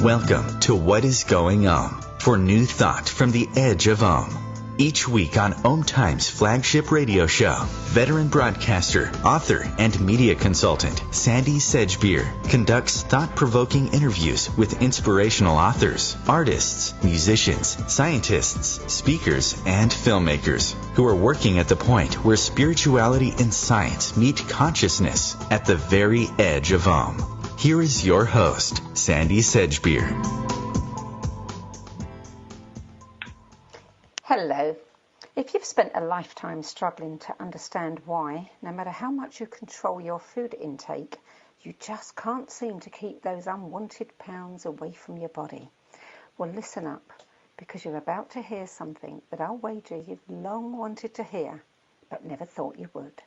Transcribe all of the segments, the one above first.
Welcome to What is Going for new thought from the edge of Each week on OMTimes flagship radio show, veteran broadcaster, author, and media consultant Sandy Sedgbeer conducts thought-provoking interviews with inspirational authors, artists, musicians, scientists, speakers, and filmmakers who are working at the point where spirituality and science meet consciousness at the very edge of Here is your host, Sandy Sedgbeer. Hello. If you've spent a lifetime struggling to understand why, no matter how much you control your food intake, you just can't seem to keep those unwanted pounds away from your body, well, listen up, because you're about to hear something that I'll wager you've long wanted to hear, but never thought you would.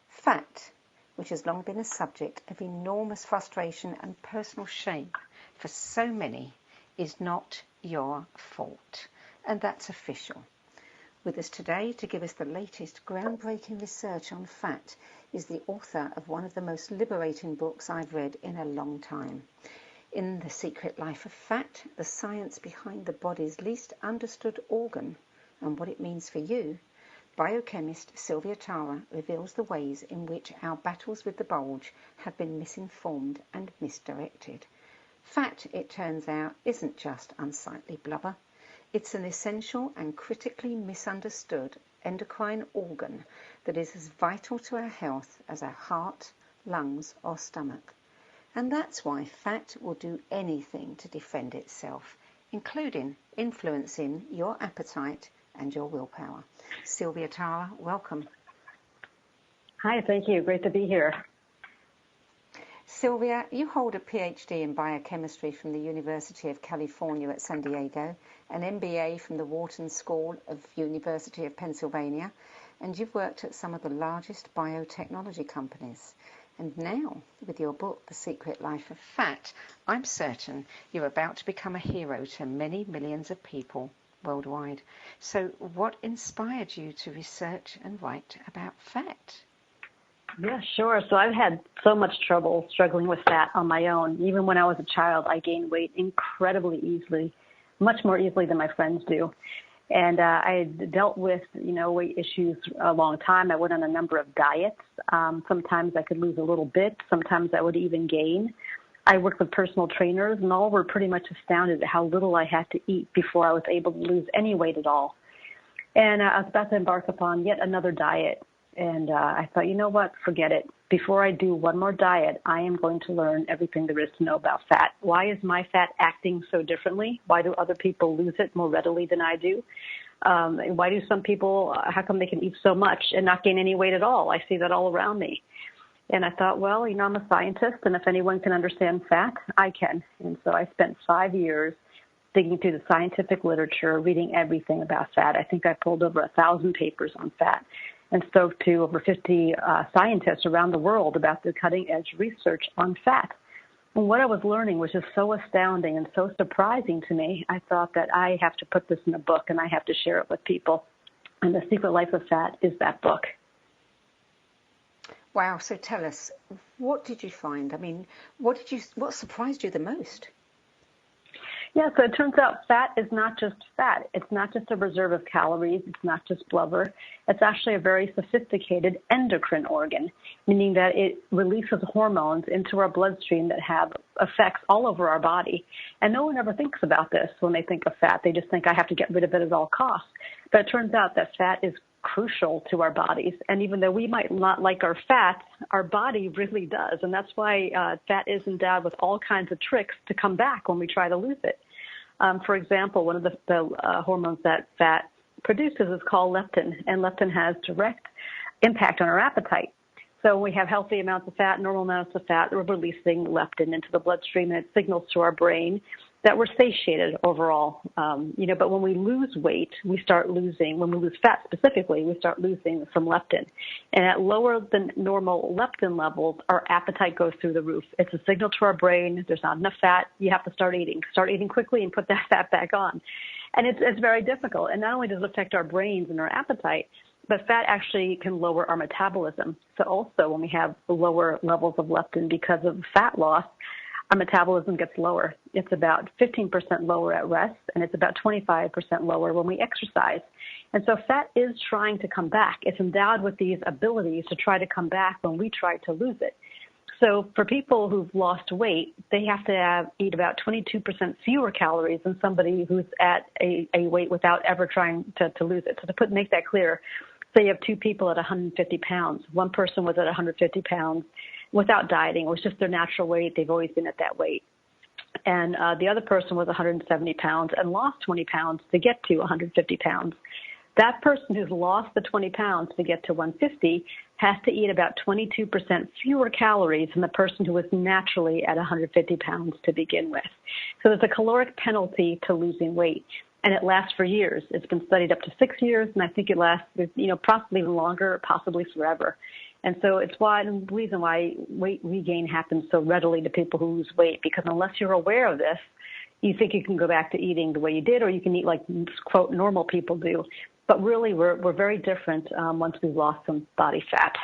Fat, which has long been a subject of enormous frustration and personal shame for so many, is not your fault. And that's official. With us today to give us the latest groundbreaking research on fat is the author of one of the most liberating books I've read in a long time. In The Secret Life of Fat, the science behind the body's least understood organ and what it means for you, biochemist Sylvia Tara reveals the ways in which our battles with the bulge have been misinformed and misdirected. Fat, it turns out, isn't just unsightly blubber. It's an essential and critically misunderstood endocrine organ that is as vital to our health as our heart, lungs, or stomach. And that's why fat will do anything to defend itself, including influencing your appetite and your willpower. Sylvia Tara, welcome. Hi, thank you. Great to be here. Sylvia, you hold a PhD in biochemistry from the University of California at San Diego, an MBA from the Wharton School of University of Pennsylvania, and you've worked at some of the largest biotechnology companies. And now, with your book, The Secret Life of Fat, I'm certain you're about to become a hero to many millions of people worldwide. So what inspired you to research and write about fat? Yeah, sure. So I've had so much trouble struggling with fat on my own. Even when I was a child, I gained weight incredibly easily, much more easily than my friends do. And I had dealt with, weight issues a long time. I went on a number of diets. Sometimes I could lose a little bit. Sometimes I would even gain. I worked with personal trainers, and all were pretty much astounded at how little I had to eat before I was able to lose any weight at all. And I was about to embark upon yet another diet. And I thought, you know what, forget it. Before I do one more diet, I am going to learn everything there is to know about fat. Why is my fat acting so differently? Why do other people lose it more readily than I do? Why do some people, how come they can eat so much and not gain any weight at all? I see that all around me. And I thought, well, I'm a scientist, and if anyone can understand fat, I can. And so I spent 5 years digging through the scientific literature, reading everything about fat. I think I pulled over 1,000 papers on fat and spoke to over 50 scientists around the world about the cutting-edge research on fat. And what I was learning was just so astounding and so surprising to me, I thought that I have to put this in a book and I have to share it with people. And The Secret Life of Fat is that book. Wow, so tell us, what did you find? I mean, what surprised you the most? Yeah, so it turns out fat is not just fat. It's not just a reserve of calories. It's not just blubber. It's actually a very sophisticated endocrine organ, meaning that it releases hormones into our bloodstream that have effects all over our body. And no one ever thinks about this when they think of fat. They just think I have to get rid of it at all costs. But it turns out that fat is crucial to our bodies. And even though we might not like our fat, our body really does. And that's why fat is endowed with all kinds of tricks to come back when we try to lose it. For example, one of the hormones that fat produces is called leptin, and leptin has direct impact on our appetite. So when we have healthy amounts of fat, normal amounts of fat, we're releasing leptin into the bloodstream, and it signals to our brain that we're satiated overall. But when we lose weight, when we lose fat specifically, we start losing some leptin. And at lower than normal leptin levels, our appetite goes through the roof. It's a signal to our brain, there's not enough fat, you have to start eating. Start eating quickly and put that fat back on. And it's very difficult. And not only does it affect our brains and our appetite, but fat actually can lower our metabolism. So also when we have lower levels of leptin because of fat loss, our metabolism gets lower. It's about 15% lower at rest, and it's about 25% lower when we exercise. And so fat is trying to come back. It's endowed with these abilities to try to come back when we try to lose it. So for people who've lost weight, they have to eat about 22% fewer calories than somebody who's at a weight without ever trying to lose it. So to make that clear, say you have two people at 150 pounds. One person was at 150 pounds without dieting. It was just their natural weight. They've always been at that weight. And the other person was 170 pounds and lost 20 pounds to get to 150 pounds. That person who's lost the 20 pounds to get to 150 has to eat about 22% fewer calories than the person who was naturally at 150 pounds to begin with. So there's a caloric penalty to losing weight, and it lasts for years. It's been studied up to 6 years, and I think it lasts, possibly even longer, possibly forever. And so it's the reason why weight regain happens so readily to people who lose weight, because unless you're aware of this, you think you can go back to eating the way you did, or you can eat like, quote, normal people do. But really, we're very different once we've lost some body fat.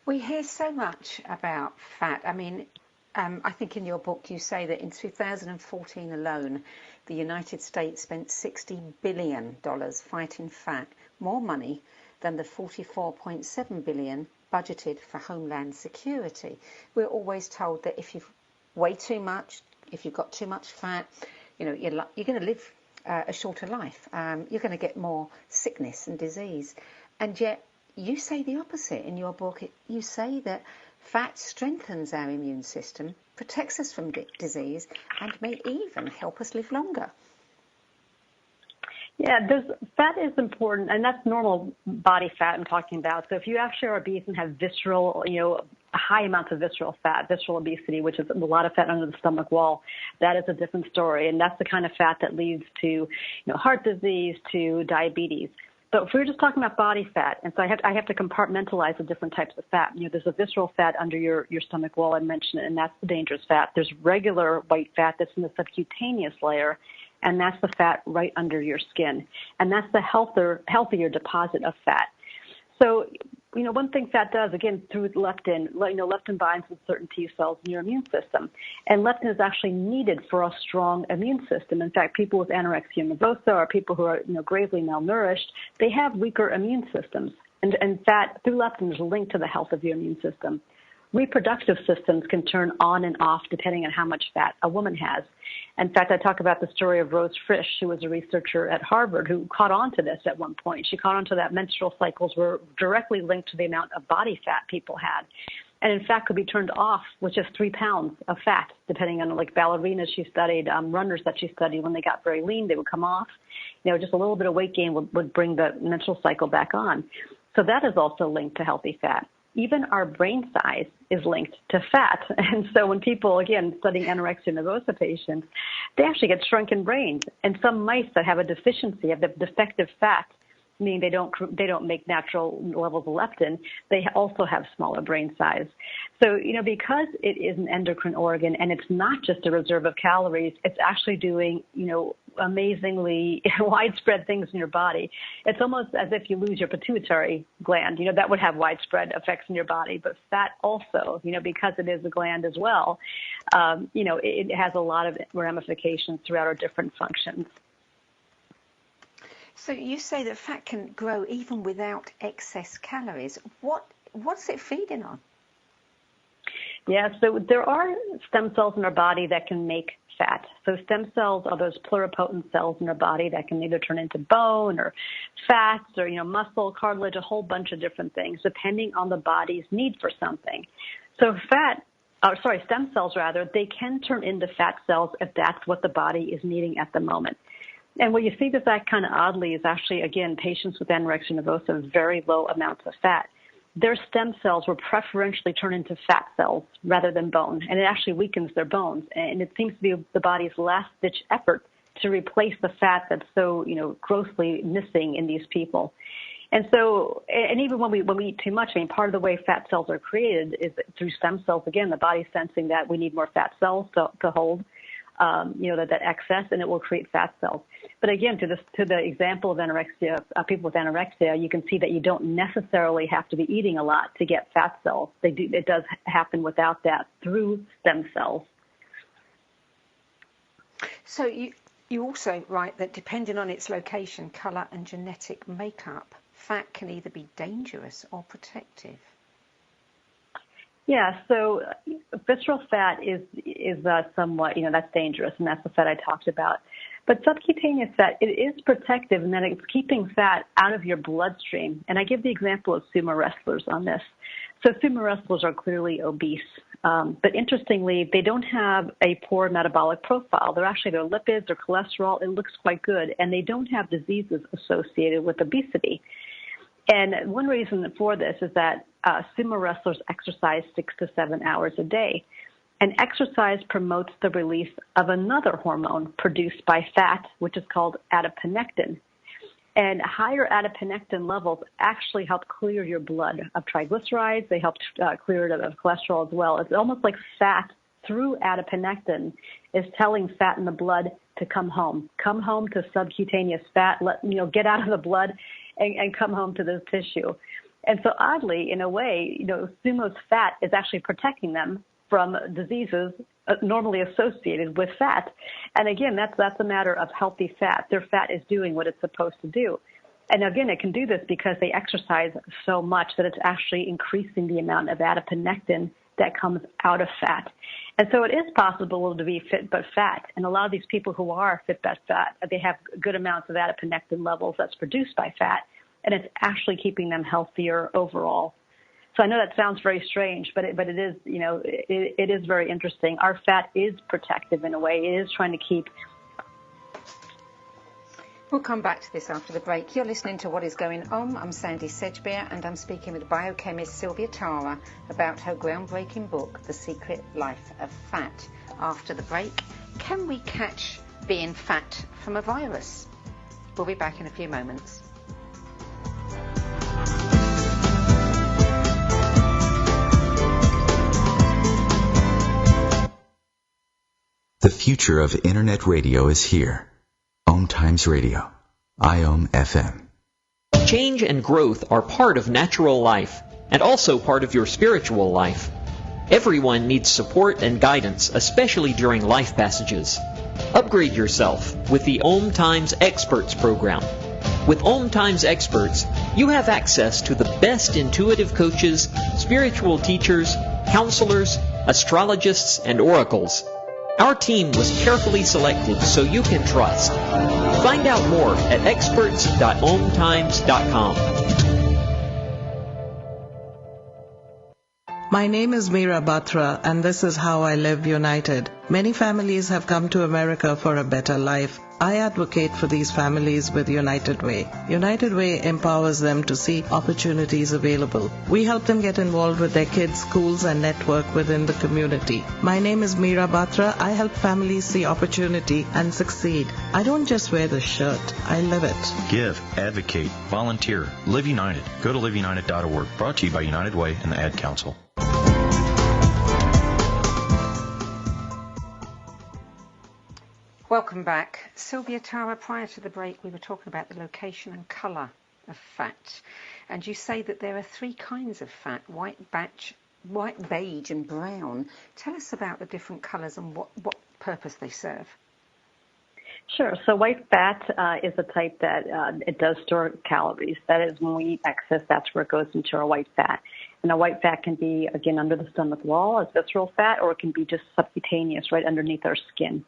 We hear so much about fat. I mean, I think in your book you say that in 2014 alone, the United States spent $60 billion fighting fat, more money than the $44.7 billion budgeted for Homeland Security. We're always told that if you weigh too much, if you've got too much fat, you're going to live a shorter life. You're going to get more sickness and disease. And yet you say the opposite in your book. You say that fat strengthens our immune system, protects us from disease, and may even help us live longer. Yeah, fat is important, and that's normal body fat I'm talking about. So if you actually are obese and have visceral, high amounts of visceral fat, visceral obesity, which is a lot of fat under the stomach wall, that is a different story. And that's the kind of fat that leads to, heart disease, to diabetes. But if we're just talking about body fat, and so I have to compartmentalize the different types of fat. There's a visceral fat under your stomach wall, I mentioned it, and that's the dangerous fat. There's regular white fat that's in the subcutaneous layer, and that's the fat right under your skin. And that's the healthier deposit of fat. So, one thing fat does, again, through leptin, leptin binds with certain T cells in your immune system. And leptin is actually needed for a strong immune system. In fact, people with anorexia nervosa or people who are, gravely malnourished, they have weaker immune systems. And fat, through leptin, is linked to the health of your immune system. Reproductive systems can turn on and off depending on how much fat a woman has. In fact, I talk about the story of Rose Frisch, who was a researcher at Harvard who caught on to this at one point. She caught on to that menstrual cycles were directly linked to the amount of body fat people had. And in fact, could be turned off with just 3 pounds of fat, depending on like ballerinas she studied, runners that she studied. When they got very lean, they would come off. Just a little bit of weight gain would bring the menstrual cycle back on. So that is also linked to healthy fat. Even our brain size is linked to fat. And so when people, again, studying anorexia nervosa patients, they actually get shrunken brains. And some mice that have a deficiency, have the defective fat, meaning they don't make natural levels of leptin, they also have smaller brain size. So, because it is an endocrine organ and it's not just a reserve of calories, it's actually doing, amazingly widespread things in your body. It's almost as if you lose your pituitary gland. That would have widespread effects in your body. But fat also, because it is a gland as well, it has a lot of ramifications throughout our different functions. So you say that fat can grow even without excess calories. What's it feeding on? Yeah, so there are stem cells in our body that can make fat. So stem cells are those pluripotent cells in our body that can either turn into bone or fats or, muscle, cartilage, a whole bunch of different things, depending on the body's need for something. So stem cells, they can turn into fat cells if that's what the body is needing at the moment. And where you see this act kind of oddly is actually, again, patients with anorexia nervosa have very low amounts of fat. Their stem cells will preferentially turn into fat cells rather than bone, and it actually weakens their bones. And it seems to be the body's last-ditch effort to replace the fat that's so, grossly missing in these people. And so, and even when we eat too much, part of the way fat cells are created is through stem cells. Again, the body's sensing that we need more fat cells to hold. that excess, and it will create fat cells. But again, to the example of anorexia, people with anorexia, you can see that you don't necessarily have to be eating a lot to get fat cells. It does happen without that through stem cells. So you also write that depending on its location, colour and genetic makeup, fat can either be dangerous or protective. Yeah, so visceral fat is somewhat, that's dangerous, and that's the fat I talked about. But subcutaneous fat, it is protective in that it's keeping fat out of your bloodstream. And I give the example of sumo wrestlers on this. So sumo wrestlers are clearly obese. But interestingly, they don't have a poor metabolic profile. Their lipids or cholesterol, it looks quite good. And they don't have diseases associated with obesity. And one reason for this is that sumo wrestlers exercise 6 to 7 hours a day. And exercise promotes the release of another hormone produced by fat, which is called adiponectin. And higher adiponectin levels actually help clear your blood of triglycerides. They help clear it of cholesterol as well. It's almost like fat through adiponectin is telling fat in the blood to come home to subcutaneous fat, get out of the blood and come home to the tissue. And so oddly, in a way, sumo's fat is actually protecting them from diseases normally associated with fat. And again, that's a matter of healthy fat. Their fat is doing what it's supposed to do. And again, it can do this because they exercise so much that it's actually increasing the amount of adiponectin that comes out of fat. And so it is possible to be fit but fat. And a lot of these people who are fit but fat, they have good amounts of adiponectin levels that's produced by fat, and it's actually keeping them healthier overall. So I know that sounds very strange, but it is, it is very interesting. Our fat is protective in a way. It is trying to keep. We'll come back to this after the break. You're listening to What Is Going On. I'm Sandy Sedgbeer, and I'm speaking with biochemist Sylvia Tara about her groundbreaking book, The Secret Life of Fat. After the break, can we catch being fat from a virus? We'll be back in a few moments. The future of Internet radio is here. OMTimes Radio. IOM FM. Change and growth are part of natural life and also part of your spiritual life. Everyone needs support and guidance, especially during life passages. Upgrade yourself with the OMTimes Experts program. With OMTimes Experts, you have access to the best intuitive coaches, spiritual teachers, counselors, astrologists, and oracles. Our team was carefully selected so you can trust. Find out more at experts.omtimes.com. My name is Meera Batra, and this is How I Live United. Many families have come to America for a better life. I advocate for these families with United Way. United Way empowers them to see opportunities available. We help them get involved with their kids' schools and network within the community. My name is Meera Batra. I help families see opportunity and succeed. I don't just wear the shirt, I live it. Give, advocate, volunteer, Live United. Go to liveunited.org. Brought to you by United Way and the Ad Council. Welcome back. Sylvia Tara, prior to the break, we were talking about the location and colour of fat. And you say that there are 3 kinds of fat, white, beige and brown. Tell us about the different colours and what purpose they serve. Sure. So white fat is the type that it does store calories. That is, when we eat excess, that's where it goes into our white fat. And a white fat can be, again, under the stomach wall as visceral fat, or it can be just subcutaneous right underneath our skin.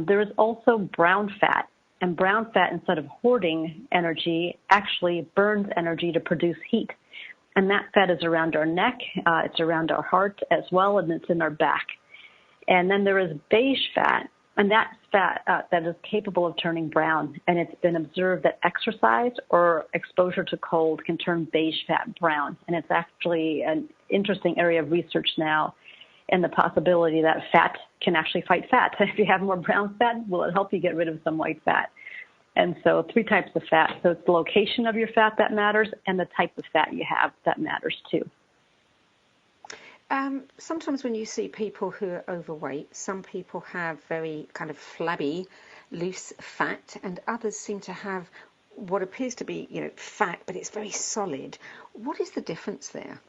There is also brown fat, and brown fat, instead of hoarding energy, actually burns energy to produce heat. And that fat is around our neck, it's around our heart as well, and it's in our back. And then there is beige fat, and that's fat that is capable of turning brown. And it's been observed that exercise or exposure to cold can turn beige fat brown. And it's actually an interesting area of research now, and the possibility that fat can actually fight fat. If you have more brown fat, will it help you get rid of some white fat? And so 3 types of fat. So it's the location of your fat that matters, and the type of fat you have that matters too. Sometimes when you see people who are overweight, some people have very kind of flabby, loose fat, and others seem to have what appears to be, fat, but it's very solid. What is the difference there?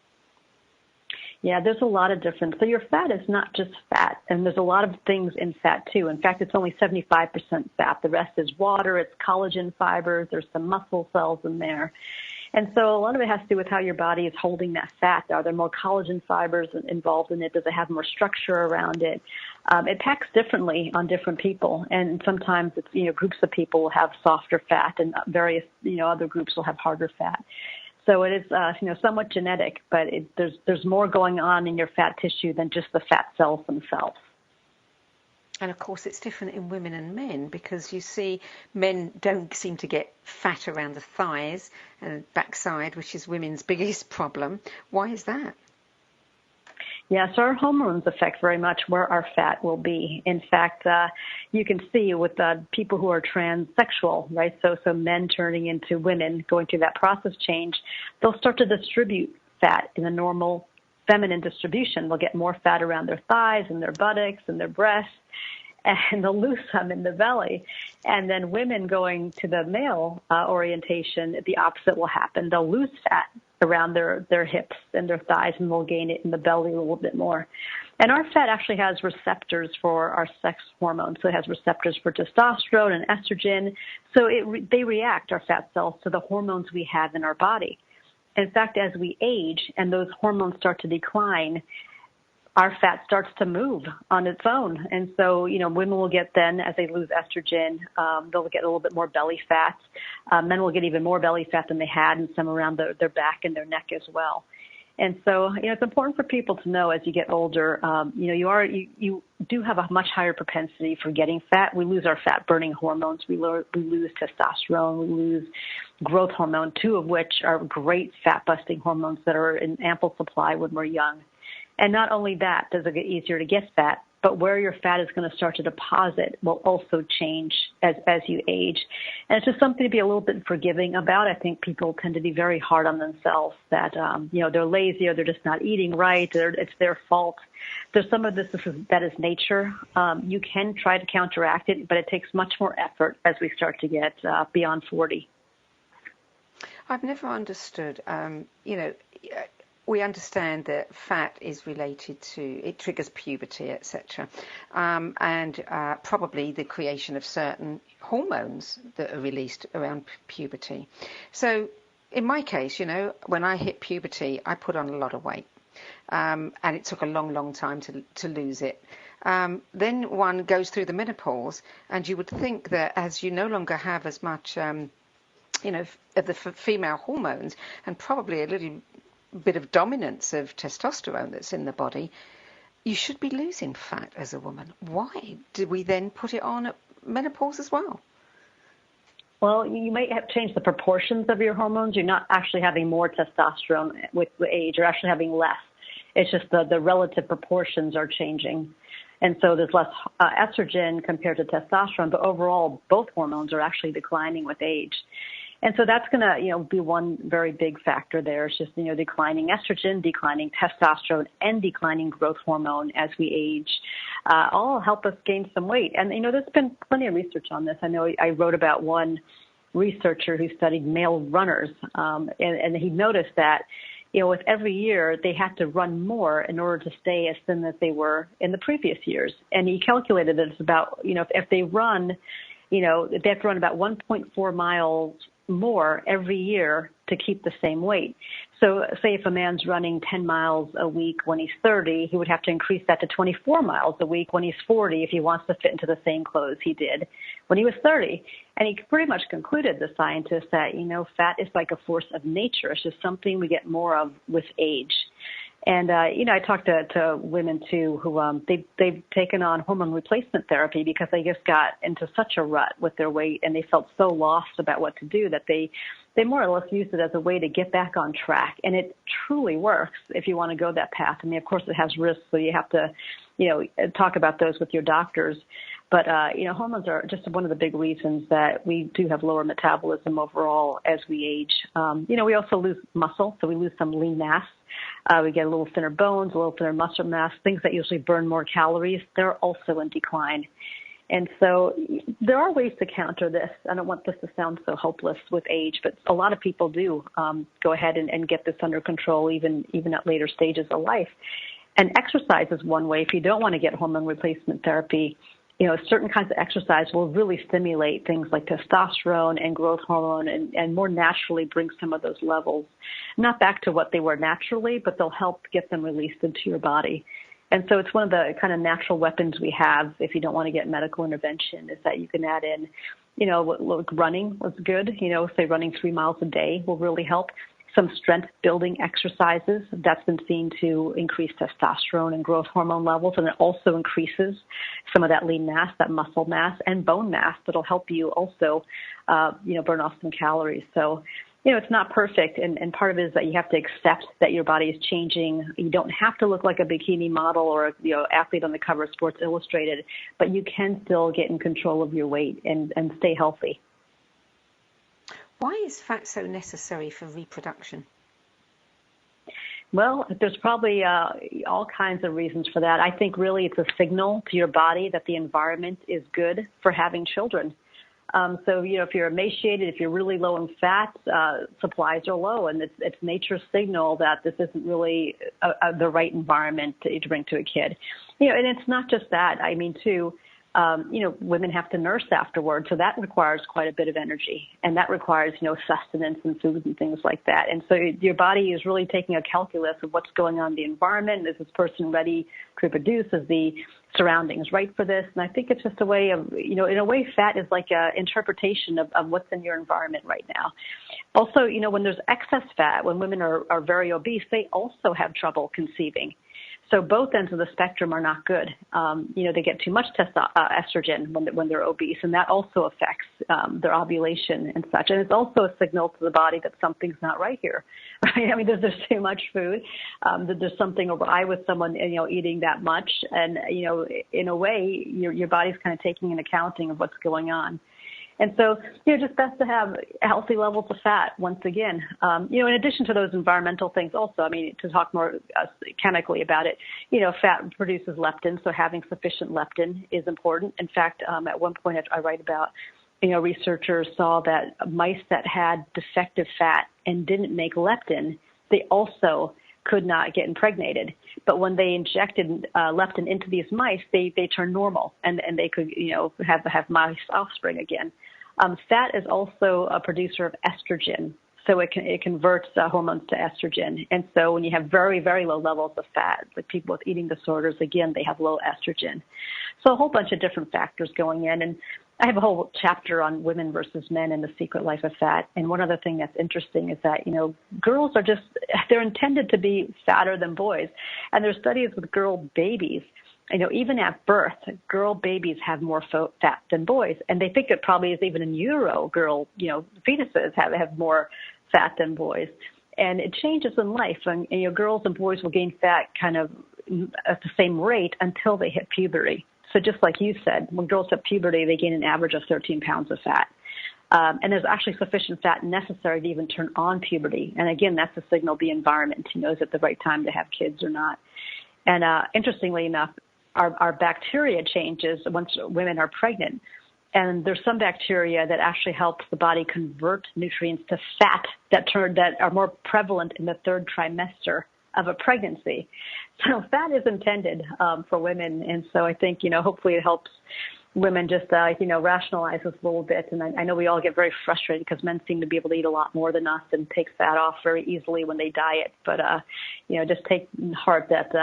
Yeah, there's a lot of difference. So your fat is not just fat, and there's a lot of things in fat too. In fact, it's only 75% fat. The rest is water, it's collagen fibers, there's some muscle cells in there. And so a lot of it has to do with how your body is holding that fat. Are there more collagen fibers involved in it? Does it have more structure around it? It packs differently on different people, and sometimes it's, groups of people will have softer fat, and various, other groups will have harder fat. So it is, somewhat genetic, but there's more going on in your fat tissue than just the fat cells themselves. And of course, it's different in women and men, because you see men don't seem to get fat around the thighs and backside, which is women's biggest problem. Why is that? Yeah, so our hormones affect very much where our fat will be. In fact, you can see with people who are transsexual, right? So men turning into women, going through that process change, they'll start to distribute fat in a normal feminine distribution. They'll get more fat around their thighs and their buttocks and their breasts, and they'll lose some in the belly. And then women going to the male orientation, the opposite will happen. They'll lose fat around their hips and their thighs, and they'll gain it in the belly a little bit more. And our fat actually has receptors for our sex hormones. So it has receptors for testosterone and estrogen. So they react, our fat cells, to the hormones we have in our body. In fact, as we age and those hormones start to decline, our fat starts to move on its own. And so, women will get then, as they lose estrogen, they'll get a little bit more belly fat. Men will get even more belly fat than they had, and some around their back and their neck as well. And so, it's important for people to know as you get older, you do have a much higher propensity for getting fat. We lose our fat-burning hormones. We lose testosterone. We lose growth hormone, two of which are great fat-busting hormones that are in ample supply when we're young. And not only that does it get easier to get fat, but where your fat is going to start to deposit will also change as you age. And it's just something to be a little bit forgiving about. I think people tend to be very hard on themselves that, they're lazy or they're just not eating right, or it's their fault. There's some of this that is nature. You can try to counteract it, but it takes much more effort as we start to get beyond 40. I've never understood, we understand that fat is related to, it triggers puberty, etc., and probably the creation of certain hormones that are released around puberty. So in my case, when I hit puberty, I put on a lot of weight, and it took a long, long time to lose it. Then one goes through the menopause, and you would think that as you no longer have as much, of the female hormones, and probably a little bit of dominance of testosterone that's in the body, you should be losing fat as a woman. Why do we then put it on at menopause as well? Well, you might have changed the proportions of your hormones. You're not actually having more testosterone with age. You're actually having less. It's just the relative proportions are changing. And so there's less estrogen compared to testosterone, but overall, both hormones are actually declining with age. And so that's going to, be one very big factor there. It's just, declining estrogen, declining testosterone, and declining growth hormone as we age, all help us gain some weight. And, there's been plenty of research on this. I know I wrote about one researcher who studied male runners, and he noticed that, with every year they had to run more in order to stay as thin as they were in the previous years. And he calculated that it's about, if they run, they have to run about 1.4 miles more every year to keep the same weight. So say if a man's running 10 miles a week when he's 30, he would have to increase that to 24 miles a week when he's 40 if he wants to fit into the same clothes he did when he was 30. And he pretty much concluded, the scientist, that, fat is like a force of nature. It's just something we get more of with age. And, I talked to women, too, who they've taken on hormone replacement therapy because they just got into such a rut with their weight, and they felt so lost about what to do that they more or less used it as a way to get back on track. And it truly works if you want to go that path. I mean, of course, it has risks, so you have to, talk about those with your doctors. But, hormones are just one of the big reasons that we do have lower metabolism overall as we age. We also lose muscle, so we lose some lean mass. We get a little thinner bones, a little thinner muscle mass, things that usually burn more calories. They're also in decline. And so there are ways to counter this. I don't want this to sound so hopeless with age, but a lot of people do go ahead and get this under control even at later stages of life. And exercise is one way. If you don't want to get hormone replacement therapy, certain kinds of exercise will really stimulate things like testosterone and growth hormone and more naturally bring some of those levels, not back to what they were naturally, but they'll help get them released into your body. And so it's one of the kind of natural weapons we have if you don't want to get medical intervention, is that you can add in, like running was good, say running 3 miles a day will really help. Some strength building exercises, that's been seen to increase testosterone and growth hormone levels, and it also increases some of that lean mass, that muscle mass and bone mass that'll help you also, burn off some calories. So, it's not perfect, and part of it is that you have to accept that your body is changing. You don't have to look like a bikini model or athlete on the cover of Sports Illustrated, but you can still get in control of your weight and stay healthy. Why is fat so necessary for reproduction? Well, there's probably all kinds of reasons for that. I think really it's a signal to your body that the environment is good for having children. So, if you're emaciated, if you're really low in fat, supplies are low, and it's nature's signal that this isn't really the right environment to bring to a kid. And it's not just that. I mean, too, women have to nurse afterward, so that requires quite a bit of energy, and that requires, sustenance and food and things like that. And so your body is really taking a calculus of what's going on in the environment. Is this person ready to reproduce? Is the surroundings right for this? And I think it's just a way of, in a way, fat is like an interpretation of what's in your environment right now. Also, when there's excess fat, when women are very obese, they also have trouble conceiving. So both ends of the spectrum are not good. They get too much estrogen when they're obese, and that also affects their ovulation and such. And it's also a signal to the body that something's not right here. Right? I mean, there's too much food. That there's something awry with someone, eating that much, and in a way, your body's kind of taking an accounting of what's going on. And so, just best to have healthy levels of fat once again. In addition to those environmental things also, I mean, to talk more chemically about it, fat produces leptin, so having sufficient leptin is important. In fact, at one point I write about, researchers saw that mice that had defective fat and didn't make leptin, they also could not get impregnated. But when they injected leptin into these mice, they turned normal, and they could, have mice offspring again. Fat is also a producer of estrogen, so it converts hormones to estrogen. And so when you have very, very low levels of fat, like people with eating disorders, again, they have low estrogen. So a whole bunch of different factors going in. And I have a whole chapter on women versus men and the secret life of fat. And one other thing that's interesting is that, girls are they're intended to be fatter than boys. And there's studies with girl babies. Even at birth, girl babies have more fat than boys. And they think it probably is even in utero, girl, fetuses have more fat than boys. And it changes in life. And girls and boys will gain fat kind of at the same rate until they hit puberty. So just like you said, when girls hit puberty, they gain an average of 13 pounds of fat. And there's actually sufficient fat necessary to even turn on puberty. And again, that's a signal the environment knows at the right time to have kids or not. And interestingly enough, our bacteria changes once women are pregnant. And there's some bacteria that actually helps the body convert nutrients to fat that are more prevalent in the third trimester of a pregnancy. So fat is intended for women. And so I think, hopefully it helps women just, rationalize this a little bit. And I know we all get very frustrated because men seem to be able to eat a lot more than us and take fat off very easily when they diet. But, just take heart that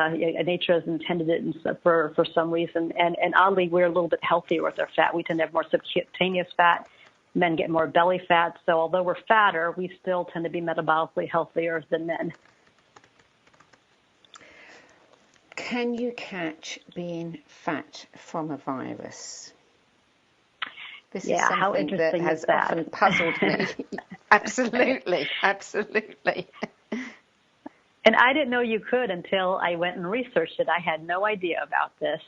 nature has intended it for some reason. And oddly, we're a little bit healthier with our fat. We tend to have more subcutaneous fat. Men get more belly fat. So although we're fatter, we still tend to be metabolically healthier than men. Can you catch being fat from a virus? This is something that has often puzzled me. Absolutely. And I didn't know you could until I went and researched it. I had no idea about this.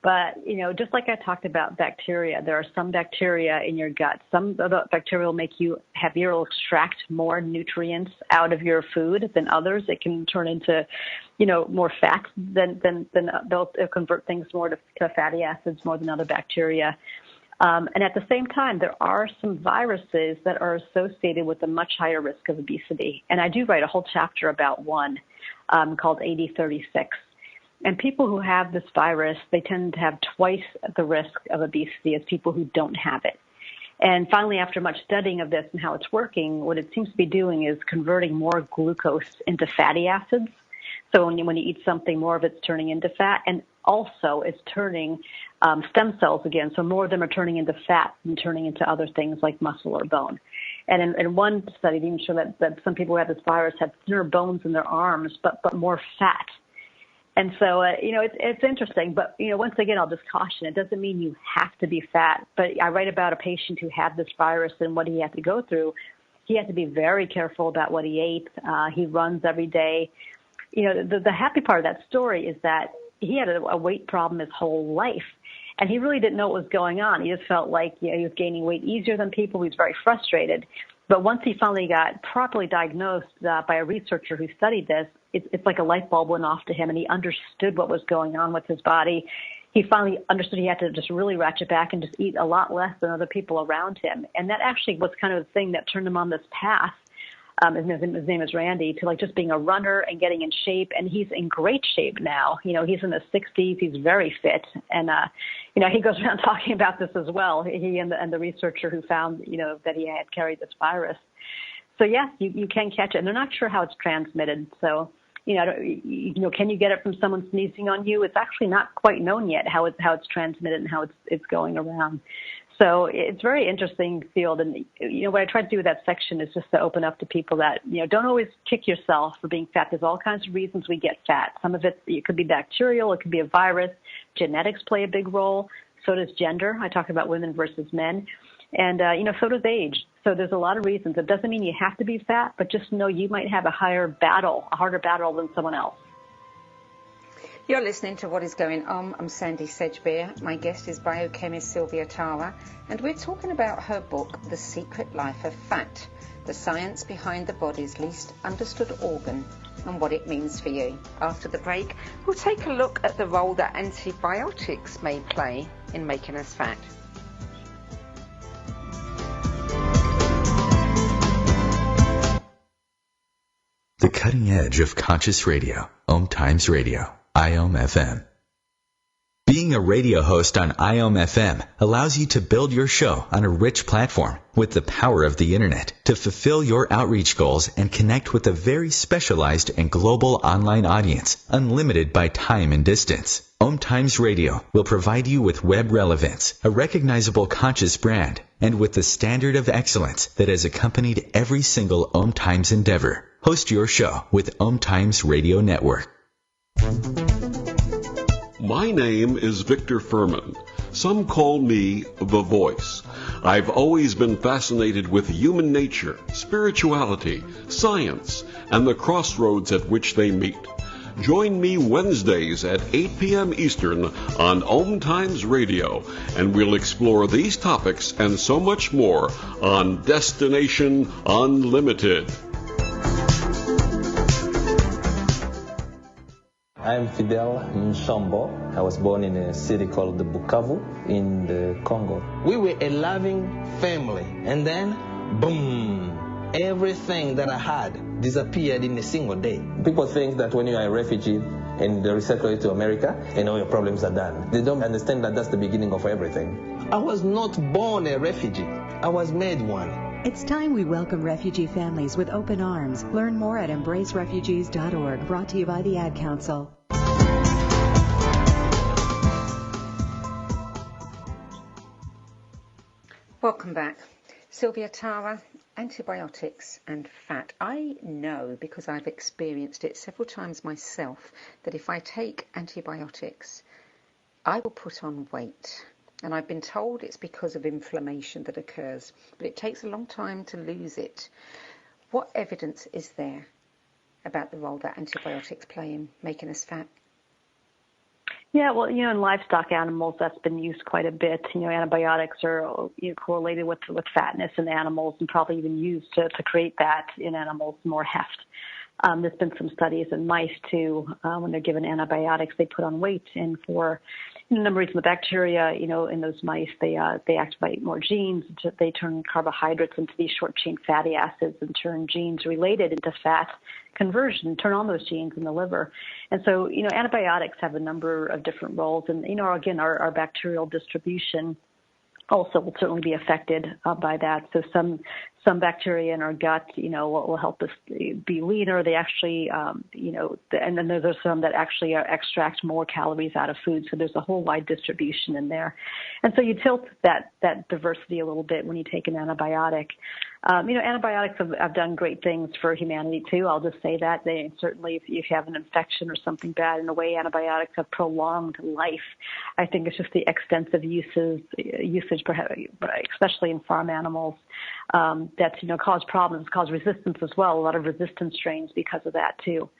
But, just like I talked about bacteria, there are some bacteria in your gut. Some of the bacteria will make you heavier, will extract more nutrients out of your food than others. It can turn into, more fat than they'll convert things more to fatty acids more than other bacteria. And at the same time, there are some viruses that are associated with a much higher risk of obesity. And I do write a whole chapter about one called AD36. And people who have this virus, they tend to have twice the risk of obesity as people who don't have it. And finally, after much studying of this and how it's working, what it seems to be doing is converting more glucose into fatty acids. So when you eat something, more of it's turning into fat. And also it's turning stem cells again. So more of them are turning into fat and turning into other things like muscle or bone. And in one study, they even showed that some people who had this virus had thinner bones in their arms, but more fat. And so, it's interesting. But, once again, I'll just caution, it doesn't mean you have to be fat. But I write about a patient who had this virus and what he had to go through. He had to be very careful about what he ate. He runs every day. The happy part of that story is that he had a weight problem his whole life. And he really didn't know what was going on. He just felt like he was gaining weight easier than people. He was very frustrated. But once he finally got properly diagnosed by a researcher who studied this, it's like a light bulb went off to him, and he understood what was going on with his body. He finally understood he had to just really ratchet back and just eat a lot less than other people around him. And that actually was kind of the thing that turned him on this path. His name is Randy, to like just being a runner and getting in shape. And he's in great shape now. He's in his 60s. He's very fit. And, he goes around talking about this as well. He and the researcher who found, that he had carried this virus. So, yes, you can catch it. And they're not sure how it's transmitted. So, can you get it from someone sneezing on you? It's actually not quite known yet how it's transmitted and how it's going around. So it's a very interesting field. And, what I try to do with that section is just to open up to people that, don't always kick yourself for being fat. There's all kinds of reasons we get fat. Some of it could be bacterial. It could be a virus. Genetics play a big role. So does gender. I talk about women versus men. And, so does age. So there's a lot of reasons. It doesn't mean you have to be fat, but just know you might have a harder battle than someone else. You're listening to What is Going On. I'm Sandy Sedgbeer. My guest is biochemist Sylvia Tara, and we're talking about her book, The Secret Life of Fat, the science behind the body's least understood organ and what it means for you. After the break, we'll take a look at the role that antibiotics may play in making us fat. The cutting edge of conscious radio, OMTimes Radio, IOM FM. Being a radio host on IOM FM allows you to build your show on a rich platform with the power of the internet to fulfill your outreach goals and connect with a very specialized and global online audience, unlimited by time and distance. OMTimes Radio will provide you with web relevance, a recognizable conscious brand, and with the standard of excellence that has accompanied every single OMTimes endeavor. Host your show with OMTimes Radio Network. My name is Victor Furman. Some call me The Voice. I've always been fascinated with human nature, spirituality, science, and the crossroads at which they meet. Join me Wednesdays at 8 p.m. Eastern on OMTimes Radio, and we'll explore these topics and so much more on Destination Unlimited. I'm Fidel Nsombo. I was born in a city called Bukavu in the Congo. We were a loving family, and then, boom, everything that I had disappeared in a single day. People think that when you are a refugee and they resettle you to America, all your problems are done. They don't understand that that's the beginning of everything. I was not born a refugee. I was made one. It's time we welcome refugee families with open arms. Learn more at embracerefugees.org, brought to you by the Ad Council. Welcome back. Sylvia Tara, antibiotics and fat. I know, because I've experienced it several times myself, that if I take antibiotics, I will put on weight. And I've been told it's because of inflammation that occurs, but it takes a long time to lose it. What evidence is there about the role that antibiotics play in making us fat? Yeah, well, in livestock animals, that's been used quite a bit. Antibiotics are correlated with fatness in animals and probably even used to create that in animals, more heft. There's been some studies in mice, too. When they're given antibiotics, they put on weight. And for a number of reasons, the bacteria, in those mice, they activate more genes. They turn carbohydrates into these short-chain fatty acids and turn genes related into fat conversion, turn on those genes in the liver. And so, antibiotics have a number of different roles. And, again, our bacterial distribution also will certainly be affected by that. So some bacteria in our gut, will help us be leaner. They actually, and then there's some that actually extract more calories out of food. So there's a whole wide distribution in there. And so you tilt that diversity a little bit when you take an antibiotic. Antibiotics have done great things for humanity, too. I'll just say that. They certainly, if you have an infection or something bad, in a way, antibiotics have prolonged life. I think it's just the extensive usage, especially in farm animals, that, cause problems, cause resistance as well, a lot of resistant strains because of that, too.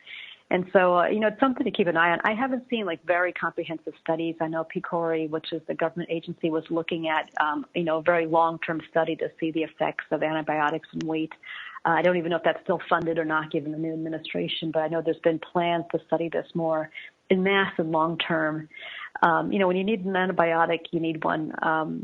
And so, it's something to keep an eye on. I haven't seen very comprehensive studies. I know PCORI, which is the government agency, was looking at, a very long-term study to see the effects of antibiotics and weight. I don't even know if that's still funded or not, given the new administration, but I know there's been plans to study this more in mass and long-term. When you need an antibiotic, you need one.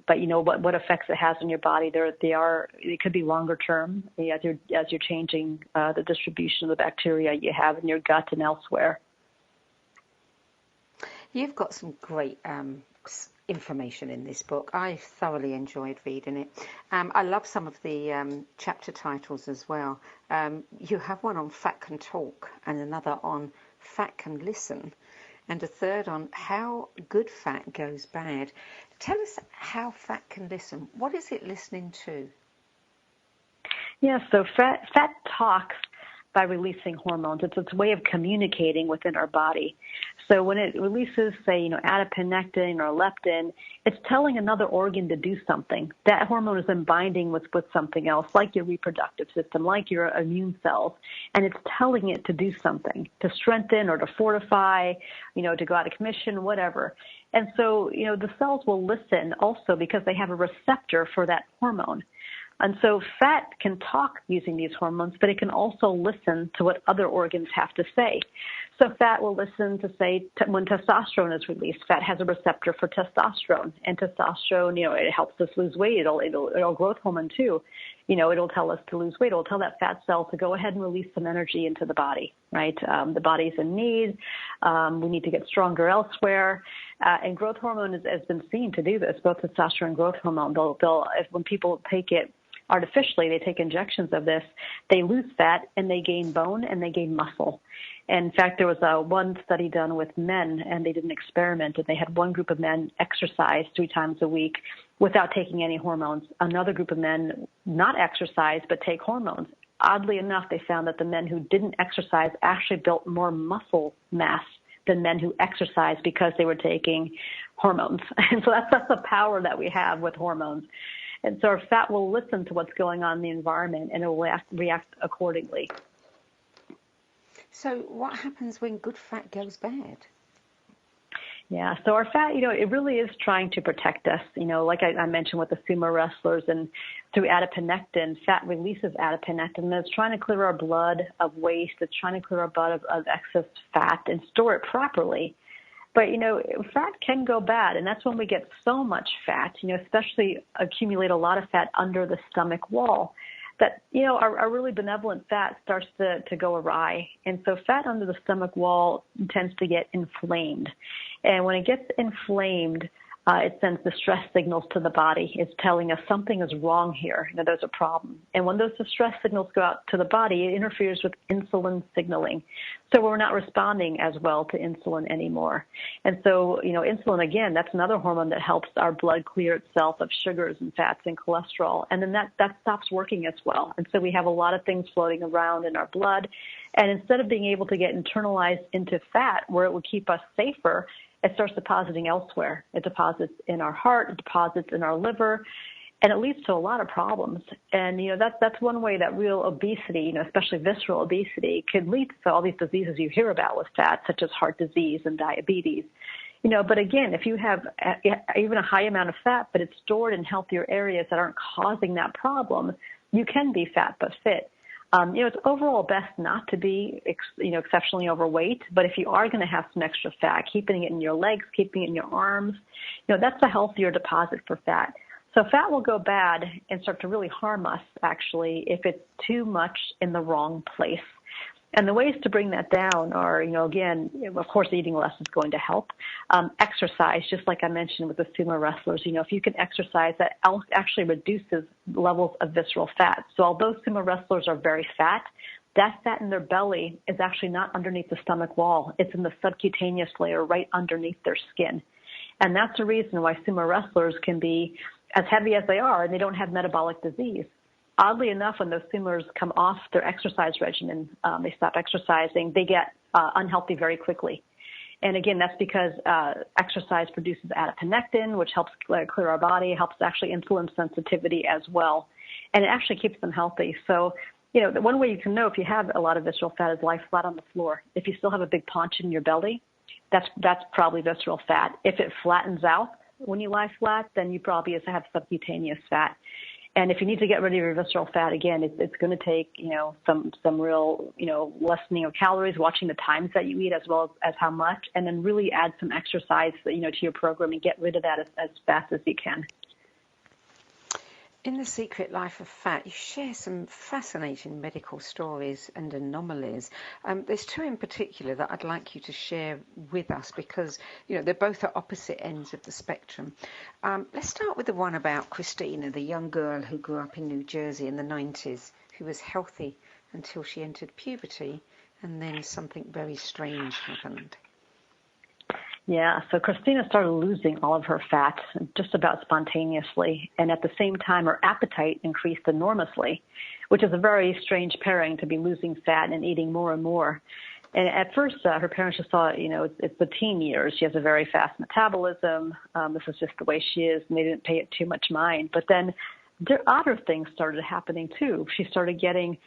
But what effects it has on your body, it could be longer term as you're changing the distribution of the bacteria you have in your gut and elsewhere. You've got some great information in this book. I thoroughly enjoyed reading it. I love some of the chapter titles as well. You have one on Fat Can Talk and another on Fat Can Listen, and a third on how good fat goes bad. Tell us how fat can listen. What is it listening to? Yeah, so fat talks by releasing hormones. It's its way of communicating within our body. So when it releases, say, adiponectin or leptin, it's telling another organ to do something. That hormone is then binding with something else, like your reproductive system, like your immune cells, and it's telling it to do something, to strengthen or to fortify, to go out of commission, whatever. And so, the cells will listen also because they have a receptor for that hormone. And so fat can talk using these hormones, but it can also listen to what other organs have to say. So fat will listen to, say, when testosterone is released. Fat has a receptor for testosterone, and testosterone, it helps us lose weight. It'll growth hormone too. It'll tell us to lose weight. It'll tell that fat cell to go ahead and release some energy into the body, right? The body's in need. We need to get stronger elsewhere. And growth hormone has been seen to do this, both testosterone and growth hormone. When people take it artificially, they take injections of this, they lose fat and they gain bone and they gain muscle. And in fact, there was one study done with men, and they did an experiment, and they had one group of men exercise 3 times a week without taking any hormones. Another group of men not exercise but take hormones. Oddly enough, they found that the men who didn't exercise actually built more muscle mass than men who exercised because they were taking hormones. And so that's the power that we have with hormones. And so our fat will listen to what's going on in the environment, and it will react accordingly. So what happens when good fat goes bad? Yeah, so our fat, it really is trying to protect us. Like I mentioned with the sumo wrestlers, and through adiponectin, fat releases adiponectin, and it's trying to clear our blood of waste. It's trying to clear our blood of excess fat and store it properly. But, fat can go bad, and that's when we get so much fat, especially accumulate a lot of fat under the stomach wall, that, our really benevolent fat starts to go awry. And so fat under the stomach wall tends to get inflamed. And when it gets inflamed, it sends distress signals to the body. It's telling us something is wrong here, there's a problem. And when those distress signals go out to the body, it interferes with insulin signaling. So we're not responding as well to insulin anymore. And so, insulin, again, that's another hormone that helps our blood clear itself of sugars and fats and cholesterol. And then that stops working as well. And so we have a lot of things floating around in our blood. And instead of being able to get internalized into fat where it would keep us safer, it starts depositing elsewhere. It deposits in our heart, it deposits in our liver, and it leads to a lot of problems. And, that's one way that real obesity, especially visceral obesity, can lead to all these diseases you hear about with fat, such as heart disease and diabetes. But again, if you have even a high amount of fat, but it's stored in healthier areas that aren't causing that problem, you can be fat but fit. It's overall best not to be, exceptionally overweight. But if you are going to have some extra fat, keeping it in your legs, keeping it in your arms, that's a healthier deposit for fat. So fat will go bad and start to really harm us, actually, if it's too much in the wrong place. And the ways to bring that down are, again, of course, eating less is going to help. Exercise, just like I mentioned with the sumo wrestlers, if you can exercise, that actually reduces levels of visceral fat. So although sumo wrestlers are very fat, that fat in their belly is actually not underneath the stomach wall. It's in the subcutaneous layer right underneath their skin. And that's the reason why sumo wrestlers can be as heavy as they are and they don't have metabolic disease. Oddly enough, when those sumers come off their exercise regimen, they stop exercising, they get unhealthy very quickly. And again, that's because exercise produces adiponectin, which helps clear our body, helps actually insulin sensitivity as well. And it actually keeps them healthy. So, the one way you can know if you have a lot of visceral fat is lie flat on the floor. If you still have a big paunch in your belly, that's probably visceral fat. If it flattens out when you lie flat, then you probably have subcutaneous fat. And if you need to get rid of your visceral fat, again, it's going to take, some real, lessening of calories, watching the times that you eat as well as how much, and then really add some exercise, to your program and get rid of that as fast as you can. In The Secret Life of Fat, you share some fascinating medical stories and anomalies. There's two in particular that I'd like you to share with us because, they're both at opposite ends of the spectrum. Let's start with the one about Christina, the young girl who grew up in New Jersey in the 90s, who was healthy until she entered puberty, and then something very strange happened. Yeah, so Christina started losing all of her fat just about spontaneously, and at the same time her appetite increased enormously, which is a very strange pairing to be losing fat and eating more and more. And at first her parents just thought, it's the teen years. She has a very fast metabolism. This is just the way she is, and they didn't pay it too much mind. But then odder things started happening too. She started getting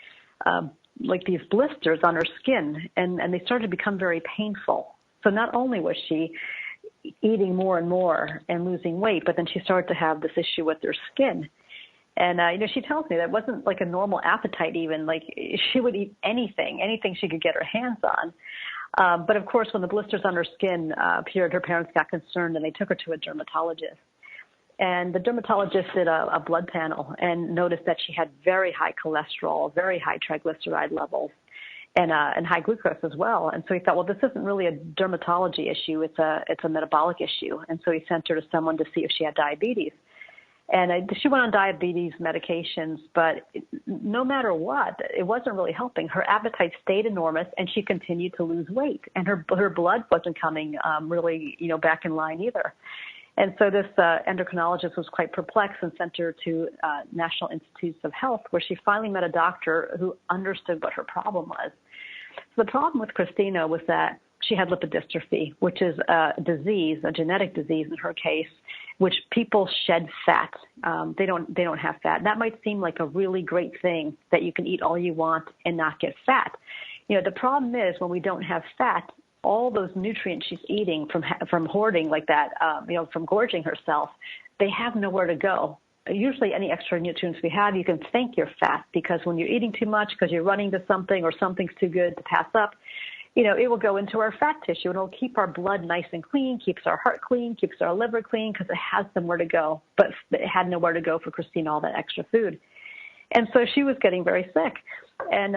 like these blisters on her skin, and they started to become very painful. So not only was she eating more and more and losing weight, but then she started to have this issue with her skin. And, she tells me that wasn't like a normal appetite even. Like she would eat anything she could get her hands on. But of course, when the blisters on her skin appeared, her parents got concerned and they took her to a dermatologist. And the dermatologist did a blood panel and noticed that she had very high cholesterol, very high triglyceride levels. And high glucose as well. And so he thought, well, this isn't really a dermatology issue. It's a metabolic issue. And so he sent her to someone to see if she had diabetes. And she went on diabetes medications, but no matter what, it wasn't really helping. Her appetite stayed enormous, and she continued to lose weight. And her blood wasn't coming really, back in line either. And so this endocrinologist was quite perplexed and sent her to National Institutes of Health, where she finally met a doctor who understood what her problem was. So the problem with Christina was that she had lipodystrophy, which is a disease, a genetic disease in her case, which people shed fat. They don't have fat. And that might seem like a really great thing that you can eat all you want and not get fat. The problem is when we don't have fat, all those nutrients she's eating from hoarding like that, from gorging herself, they have nowhere to go. Usually any extra nutrients we have, you can thank your fat, because when you're eating too much because you're running to something or something's too good to pass up, it will go into our fat tissue and it'll keep our blood nice and clean, keeps our heart clean, keeps our liver clean, because it has somewhere to go. But it had nowhere to go for Christina, all that extra food. And so she was getting very sick. And,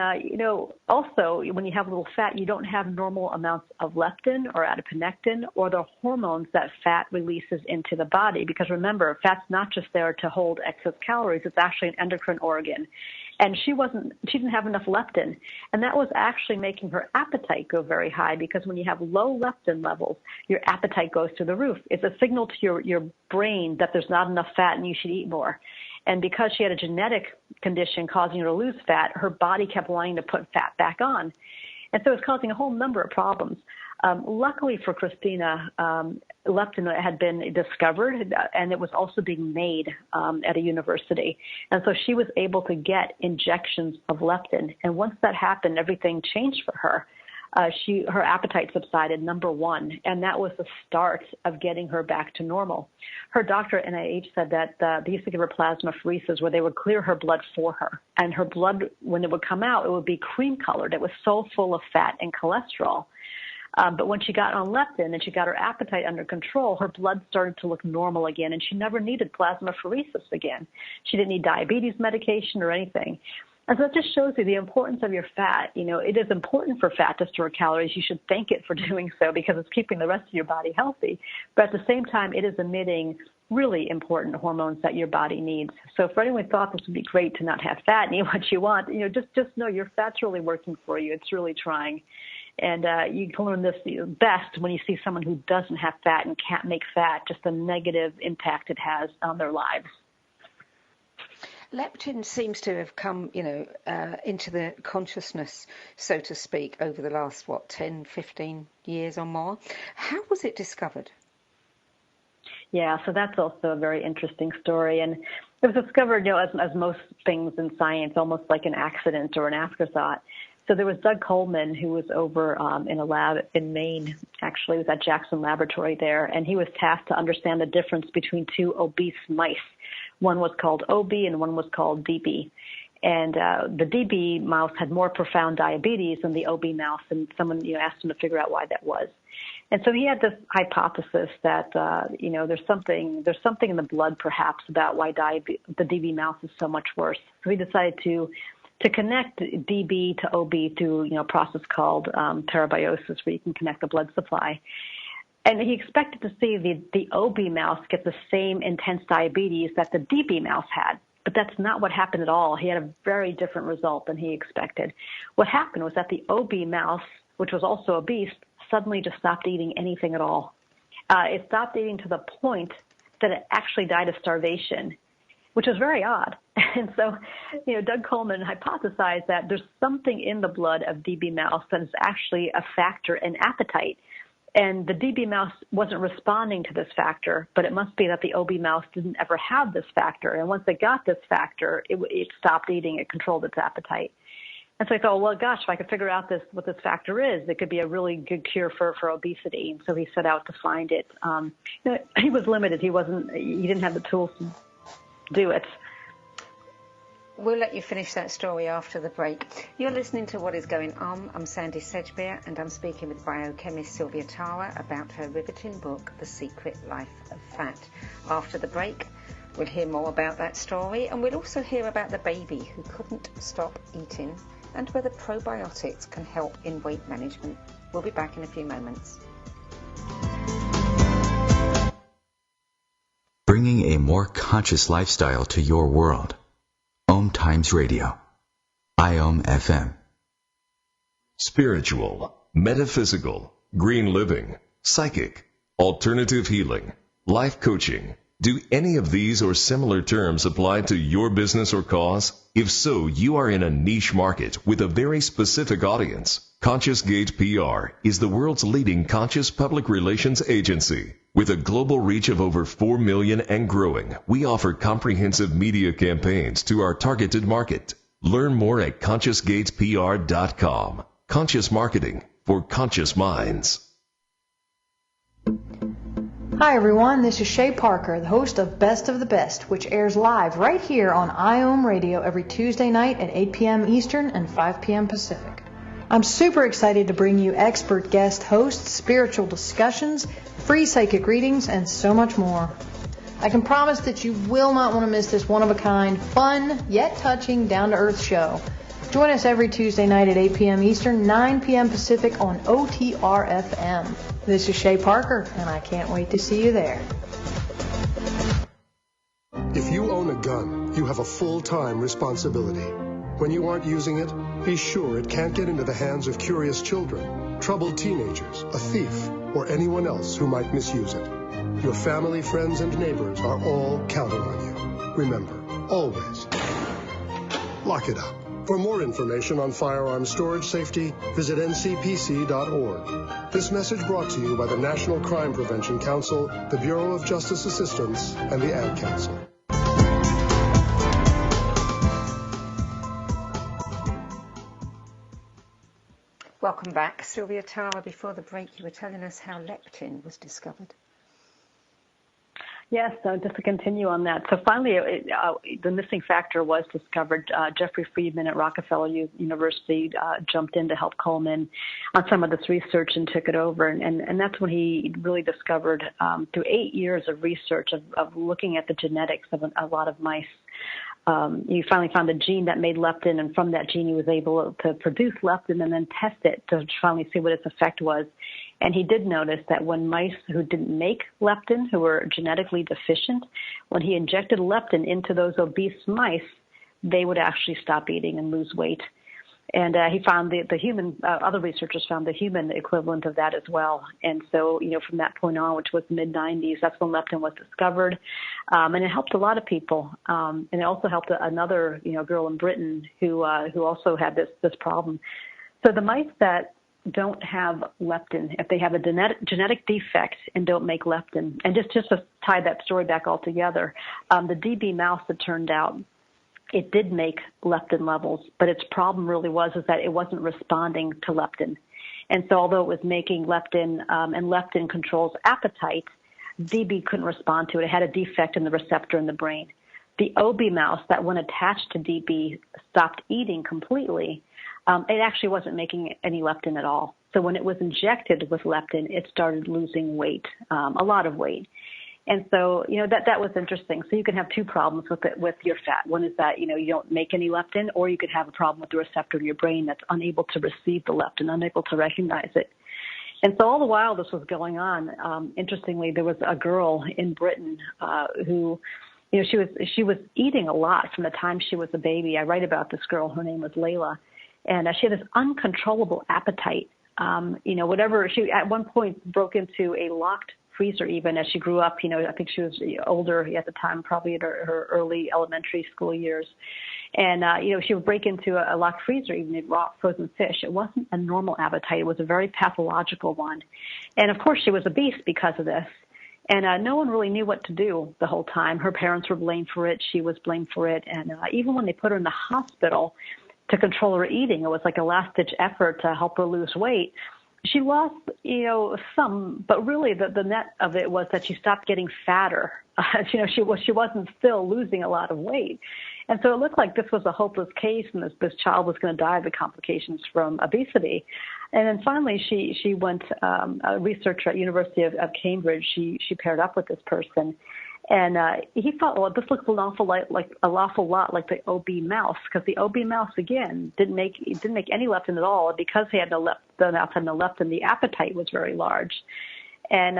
also when you have a little fat, you don't have normal amounts of leptin or adiponectin or the hormones that fat releases into the body. Because remember, fat's not just there to hold excess calories. It's actually an endocrine organ. And she didn't have enough leptin. And that was actually making her appetite go very high, because when you have low leptin levels, your appetite goes through the roof. It's a signal to your brain that there's not enough fat and you should eat more. And because she had a genetic condition causing her to lose fat, her body kept wanting to put fat back on. And so it's causing a whole number of problems. Luckily for Christina, leptin had been discovered, and it was also being made at a university. And so she was able to get injections of leptin. And once that happened, everything changed for her. her appetite subsided, number one, and that was the start of getting her back to normal. Her doctor at NIH said that they used to give her plasmapheresis where they would clear her blood for her, and her blood, when it would come out, it would be cream colored. It was so full of fat and cholesterol. But when she got on leptin and she got her appetite under control, her blood started to look normal again, and she never needed plasmapheresis again. She didn't need diabetes medication or anything. And so that just shows you the importance of your fat. You know, it is important for fat to store calories. You should thank it for doing so because it's keeping the rest of your body healthy. But at the same time, it is emitting really important hormones that your body needs. So for anyone who thought this would be great to not have fat and eat what you want, you know, just know your fat's really working for you. It's really trying. And you can learn this best when you see someone who doesn't have fat and can't make fat, just the negative impact it has on their lives. Leptin seems to have come, into the consciousness, so to speak, over the last, 10, 15 years or more. How was it discovered? Yeah, so that's also a very interesting story. And it was discovered, as most things in science, almost like an accident or an afterthought. So there was Doug Coleman, who was over in a lab in Maine, actually. It was at Jackson Laboratory there, and he was tasked to understand the difference between two obese mice. One was called OB and one was called DB. And the DB mouse had more profound diabetes than the OB mouse, and someone asked him to figure out why that was. And so he had this hypothesis that there's something in the blood perhaps about why the DB mouse is so much worse. So he decided to connect DB to OB through a process called parabiosis, where you can connect the blood supply. And he expected to see the OB mouse get the same intense diabetes that the DB mouse had. But that's not what happened at all. He had a very different result than he expected. What happened was that the OB mouse, which was also obese, suddenly just stopped eating anything at all. It stopped eating to the point that it actually died of starvation, which is very odd. And so, Doug Coleman hypothesized that there's something in the blood of DB mouse that is actually a factor in appetite. And the DB mouse wasn't responding to this factor, but it must be that the OB mouse didn't ever have this factor. And once it got this factor, it stopped eating. It controlled its appetite. And so I thought, well, gosh, if I could figure out what this factor is, it could be a really good cure for obesity. And so he set out to find it. He was limited. He didn't have the tools to do it. We'll let you finish that story after the break. You're listening to What Is Going On. I'm Sandy Sedgbeer, and I'm speaking with biochemist Sylvia Tara about her riveting book, The Secret Life of Fat. After the break, we'll hear more about that story, and we'll also hear about the baby who couldn't stop eating and whether probiotics can help in weight management. We'll be back in a few moments. Bringing a more conscious lifestyle to your world. OMTimes Radio. IOM FM. Spiritual, metaphysical, green living, psychic, alternative healing, life coaching. Do any of these or similar terms apply to your business or cause? If so, you are in a niche market with a very specific audience. Conscious Gate PR is the world's leading conscious public relations agency. With a global reach of over 4 million and growing, we offer comprehensive media campaigns to our targeted market. Learn more at consciousgatepr.com. Conscious marketing for conscious minds. Hi everyone, this is Shay Parker, the host of Best of the Best, which airs live right here on IOM Radio every Tuesday night at 8 p.m. Eastern and 5 p.m. Pacific. I'm super excited to bring you expert guest hosts, spiritual discussions, free psychic readings, and so much more. I can promise that you will not want to miss this one-of-a-kind, fun, yet touching, down-to-earth show. Join us every Tuesday night at 8 p.m. Eastern, 9 p.m. Pacific on OTR-FM. This is Shay Parker, and I can't wait to see you there. If you own a gun, you have a full-time responsibility. When you aren't using it, be sure it can't get into the hands of curious children, troubled teenagers, a thief, or anyone else who might misuse it. Your family, friends, and neighbors are all counting on you. Remember, always lock it up. For more information on firearm storage safety, visit ncpc.org. This message brought to you by the National Crime Prevention Council, the Bureau of Justice Assistance, and the Ad Council. Welcome back. Sylvia Tara, before the break, you were telling us how leptin was discovered. Yes, so just to continue on that. So finally, the missing factor was discovered. Jeffrey Friedman at Rockefeller University jumped in to help Coleman on some of this research and took it over. And that's when he really discovered, through 8 years of research, of looking at the genetics of a lot of mice, he finally found the gene that made leptin, and from that gene he was able to produce leptin and then test it to finally see what its effect was. And he did notice that when mice who didn't make leptin, who were genetically deficient, when he injected leptin into those obese mice, they would actually stop eating and lose weight. And he found the human, other researchers found the human equivalent of that as well. And so, from that point on, which was the mid-90s, that's when leptin was discovered. And it helped a lot of people. And it also helped another, girl in Britain who also had this problem. So the mice that don't have leptin, if they have a genetic defect and don't make leptin, and just to tie that story back all together, the DB mouse, it turned out, it did make leptin levels, but its problem really was that it wasn't responding to leptin. And so although it was making leptin, and leptin controls appetite, DB couldn't respond to it. It had a defect in the receptor in the brain. The OB mouse that when attached to DB stopped eating completely, it actually wasn't making any leptin at all. So when it was injected with leptin, it started losing weight, a lot of weight. And so, that was interesting. So you can have two problems with your fat. One is that, you don't make any leptin, or you could have a problem with the receptor in your brain that's unable to receive the leptin, unable to recognize it. And so all the while this was going on, interestingly, there was a girl in Britain who, she was eating a lot from the time she was a baby. I write about this girl. Her name was Layla. And she had this uncontrollable appetite. Whatever, she at one point broke into a locked freezer even as she grew up. I think she was older at the time, probably in her early elementary school years. And, she would break into a locked freezer, even in raw frozen fish. It wasn't a normal appetite. It was a very pathological one. And, of course, she was obese because of this. And no one really knew what to do the whole time. Her parents were blamed for it. She was blamed for it. And even when they put her in the hospital to control her eating, it was like a last-ditch effort to help her lose weight. She lost, some, but really the net of it was that she stopped getting fatter. She wasn't still losing a lot of weight. And so it looked like this was a hopeless case, and this child was going to die of the complications from obesity. And then finally, she went, a researcher at University of Cambridge, she paired up with this person. And he thought, well, this looks an awful lot like the OB mouse, because the OB mouse again didn't make any leptin at all. And because he had the mouse had no leptin, the appetite was very large. And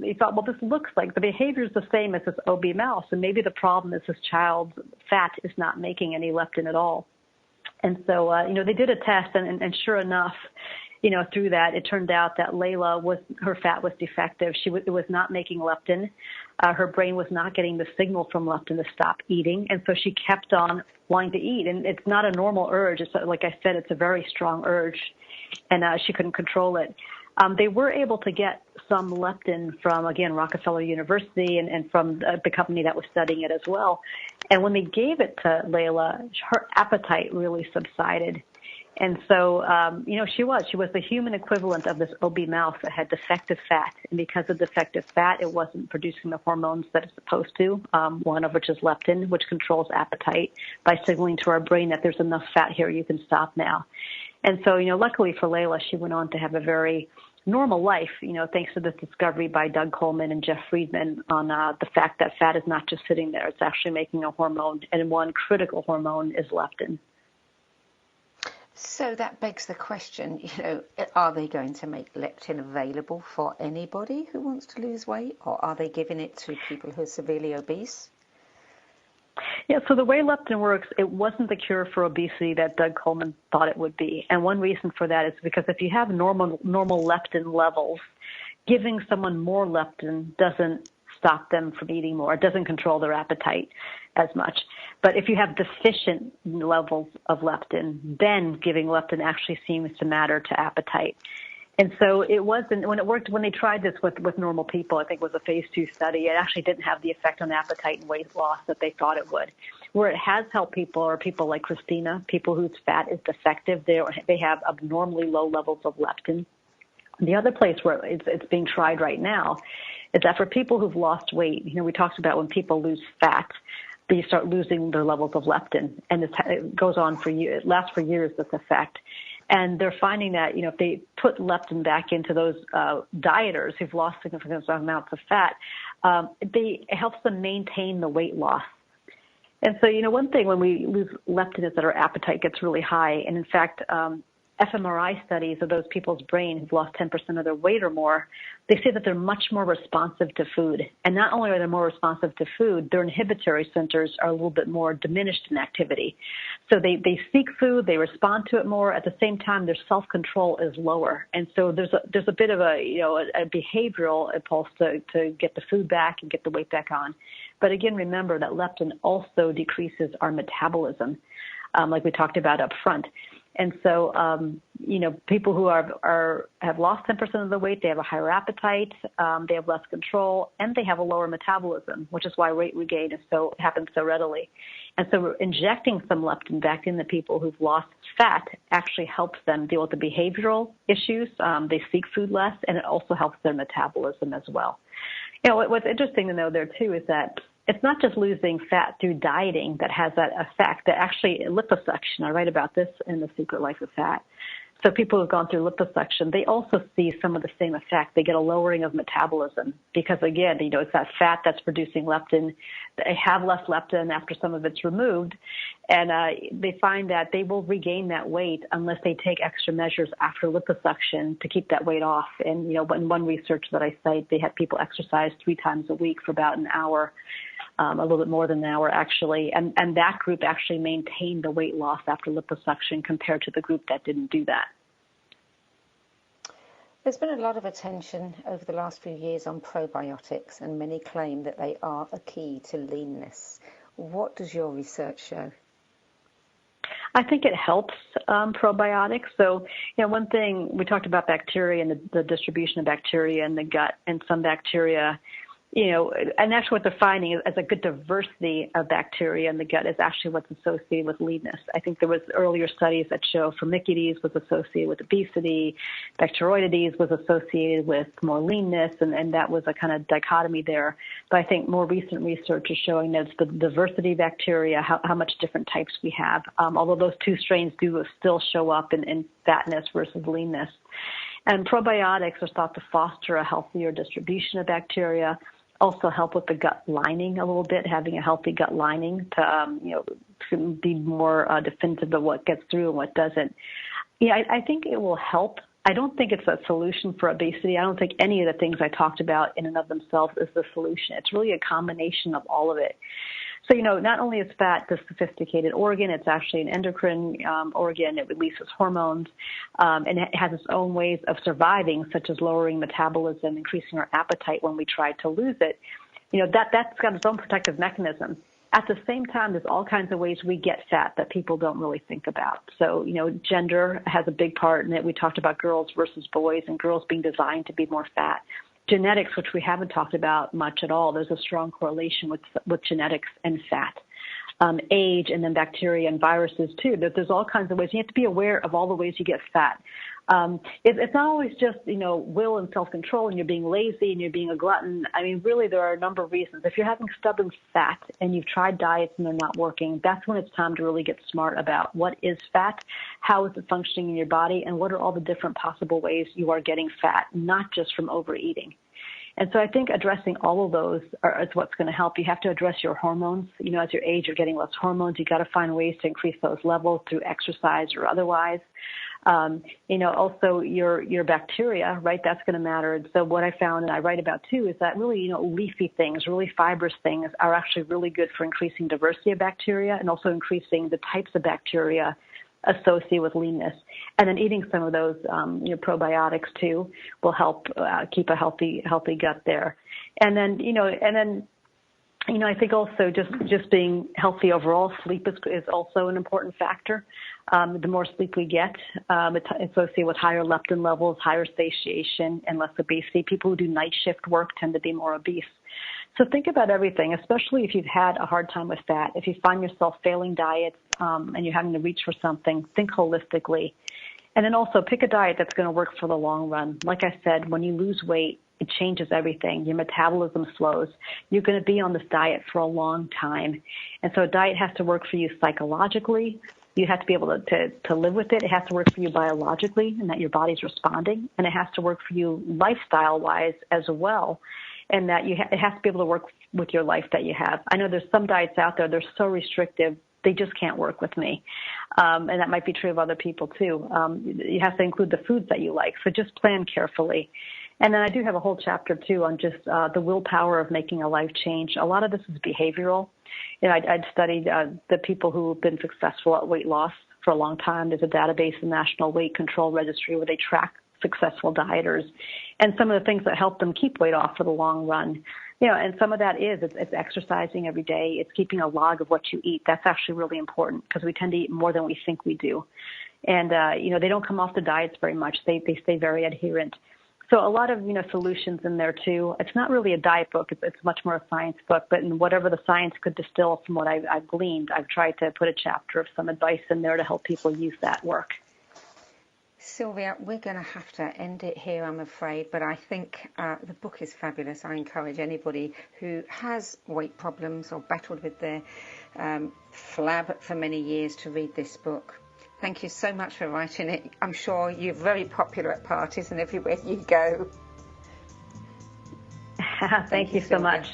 he thought, well, this looks like the behavior is the same as this OB mouse, and maybe the problem is this child's fat is not making any leptin at all. And so they did a test, and sure enough, through that, it turned out that Layla her fat was defective. It was not making leptin. Her brain was not getting the signal from leptin to stop eating. And so she kept on wanting to eat. And it's not a normal urge. It's like I said, it's a very strong urge. And she couldn't control it. They were able to get some leptin from, again, Rockefeller University and from the company that was studying it as well. And when they gave it to Layla, her appetite really subsided. And so, she was the human equivalent of this OB mouse that had defective fat. And because of defective fat, it wasn't producing the hormones that it's supposed to, one of which is leptin, which controls appetite by signaling to our brain that there's enough fat here, you can stop now. And so, luckily for Layla, she went on to have a very normal life, thanks to this discovery by Doug Coleman and Jeff Friedman on the fact that fat is not just sitting there. It's actually making a hormone, and one critical hormone is leptin. So that begs the question, are they going to make leptin available for anybody who wants to lose weight, or are they giving it to people who are severely obese? Yeah, so the way leptin works, it wasn't the cure for obesity that Doug Coleman thought it would be. And one reason for that is because if you have normal leptin levels, giving someone more leptin doesn't stop them from eating more. It doesn't control their appetite as much. But if you have deficient levels of leptin, then giving leptin actually seems to matter to appetite. And so it wasn't, when they tried this with normal people, I think it was a phase 2 study, it actually didn't have the effect on appetite and weight loss that they thought it would. Where it has helped people are people like Christina, people whose fat is defective. They have abnormally low levels of leptin. The other place where it's being tried right now is that for people who've lost weight, we talked about when people lose fat, they start losing their levels of leptin, and it goes on for years. It lasts for years, this effect. And they're finding that, if they put leptin back into those dieters who've lost significant amounts of fat, it helps them maintain the weight loss. And so, one thing when we lose leptin is that our appetite gets really high. And in fact, fMRI studies of those people's brain who've lost 10% of their weight or more, they say that they're much more responsive to food. And not only are they more responsive to food, their inhibitory centers are a little bit more diminished in activity. So they seek food, they respond to it more. At the same time, their self-control is lower. And so there's a bit of a behavioral impulse to get the food back and get the weight back on. But again, remember that leptin also decreases our metabolism, like we talked about up front. And so, people who have lost 10% of the weight, they have a higher appetite, they have less control, and they have a lower metabolism, which is why weight regain happens so readily. And so injecting some leptin back into people who've lost fat actually helps them deal with the behavioral issues. They seek food less, and it also helps their metabolism as well. What's interesting to know there, too, is that it's not just losing fat through dieting that has that effect. That actually liposuction, I write about this in The Secret Life of Fat. So people who've gone through liposuction, they also see some of the same effect. They get a lowering of metabolism because, again, it's that fat that's producing leptin. They have less leptin after some of it's removed, and they find that they will regain that weight unless they take extra measures after liposuction to keep that weight off. And, in one research that I cite, they had people exercise 3 times a week for about an hour. A little bit more than an hour, actually. And that group actually maintained the weight loss after liposuction compared to the group that didn't do that. There's been a lot of attention over the last few years on probiotics, and many claim that they are a key to leanness. What does your research show? I think it helps probiotics. So, one thing, we talked about bacteria and the distribution of bacteria in the gut, and some bacteria, and actually what they're finding is a good diversity of bacteria in the gut is actually what's associated with leanness. I think there was earlier studies that show Firmicutes was associated with obesity, Bacteroidetes was associated with more leanness, and that was a kind of dichotomy there. But I think more recent research is showing that it's the diversity of bacteria, how much different types we have, although those 2 strains do still show up in fatness versus leanness. And probiotics are thought to foster a healthier distribution of bacteria, also help with the gut lining a little bit, having a healthy gut lining to be more definitive of what gets through and what doesn't. I think it will help. I don't think it's a solution for obesity. I don't think any of the things I talked about in and of themselves is the solution. It's really a combination of all of it. So, not only is fat the sophisticated organ, it's actually an endocrine organ. It releases hormones, and it has its own ways of surviving, such as lowering metabolism, increasing our appetite when we try to lose it. That's got its own protective mechanism. At the same time, there's all kinds of ways we get fat that people don't really think about. So, gender has a big part in it. We talked about girls versus boys, and girls being designed to be more fat. Genetics, which we haven't talked about much at all, there's a strong correlation with genetics and fat. Age, and then bacteria and viruses too. There's all kinds of ways. You have to be aware of all the ways you get fat. It's not always just, will and self-control and you're being lazy and you're being a glutton. I mean, really, there are a number of reasons. If you're having stubborn fat and you've tried diets and they're not working, that's when it's time to really get smart about what is fat, how is it functioning in your body, and what are all the different possible ways you are getting fat, not just from overeating. And so I think addressing all of those is what's going to help. You have to address your hormones. As you age, you're getting less hormones. You got to find ways to increase those levels through exercise or otherwise. Also your bacteria, right? That's going to matter. And so what I found, and I write about too, is that really, leafy things, really fibrous things are actually really good for increasing diversity of bacteria and also increasing the types of bacteria associated with leanness. And then eating some of those, probiotics too will help keep a healthy gut there. And then, I think also just being healthy overall, sleep is also an important factor. The more sleep we get, it's associated with higher leptin levels, higher satiation, and less obesity. People who do night shift work tend to be more obese. So think about everything, especially if you've had a hard time with fat. If you find yourself failing diets and you're having to reach for something, think holistically. And then also pick a diet that's going to work for the long run. Like I said, when you lose weight, it changes everything. Your metabolism slows. You're going to be on this diet for a long time. And so a diet has to work for you psychologically. You have to be able to live with it. It has to work for you biologically and that your body's responding. And it has to work for you lifestyle-wise as well. And that it has to be able to work with your life that you have. I know there's some diets out there, they're so restrictive, they just can't work with me. And that might be true of other people too. You have to include the foods that you like. So just plan carefully. And then I do have a whole chapter too on just the willpower of making a life change. A lot of this is behavioral. You know, I'd studied the people who have been successful at weight loss for a long time. There's a database, the National Weight Control Registry, where they track successful dieters and some of the things that help them keep weight off for the long run. You know, and some of that is it's exercising every day. It's keeping a log of what you eat. That's actually really important because we tend to eat more than we think we do. And, you know, they don't come off the diets very much. They stay very adherent. So a lot of, you know, solutions in there too. It's not really a diet book. It's much more a science book, but in whatever the science could distill from what I've gleaned, I've tried to put a chapter of some advice in there to help people use that work. Sylvia, we're going to have to end it here, I'm afraid, but I think the book is fabulous. I encourage anybody who has weight problems or battled with their flab for many years to read this book. Thank you so much for writing it. I'm sure you're very popular at parties and everywhere you go. Thank you so much.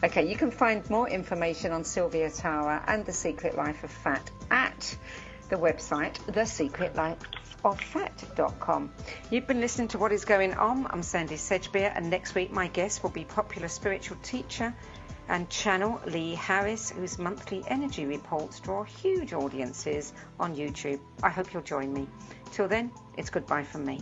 Okay, you can find more information on Sylvia Tara and The Secret Life of Fat at the website thesecretlifeoffat.com. You've been listening to What Is Going On. I'm Sandy Sedgbeer, and next week my guest will be popular spiritual teacher and channel Lee Harris, whose monthly energy reports draw huge audiences on YouTube. I hope you'll join me. Till then, it's goodbye from me.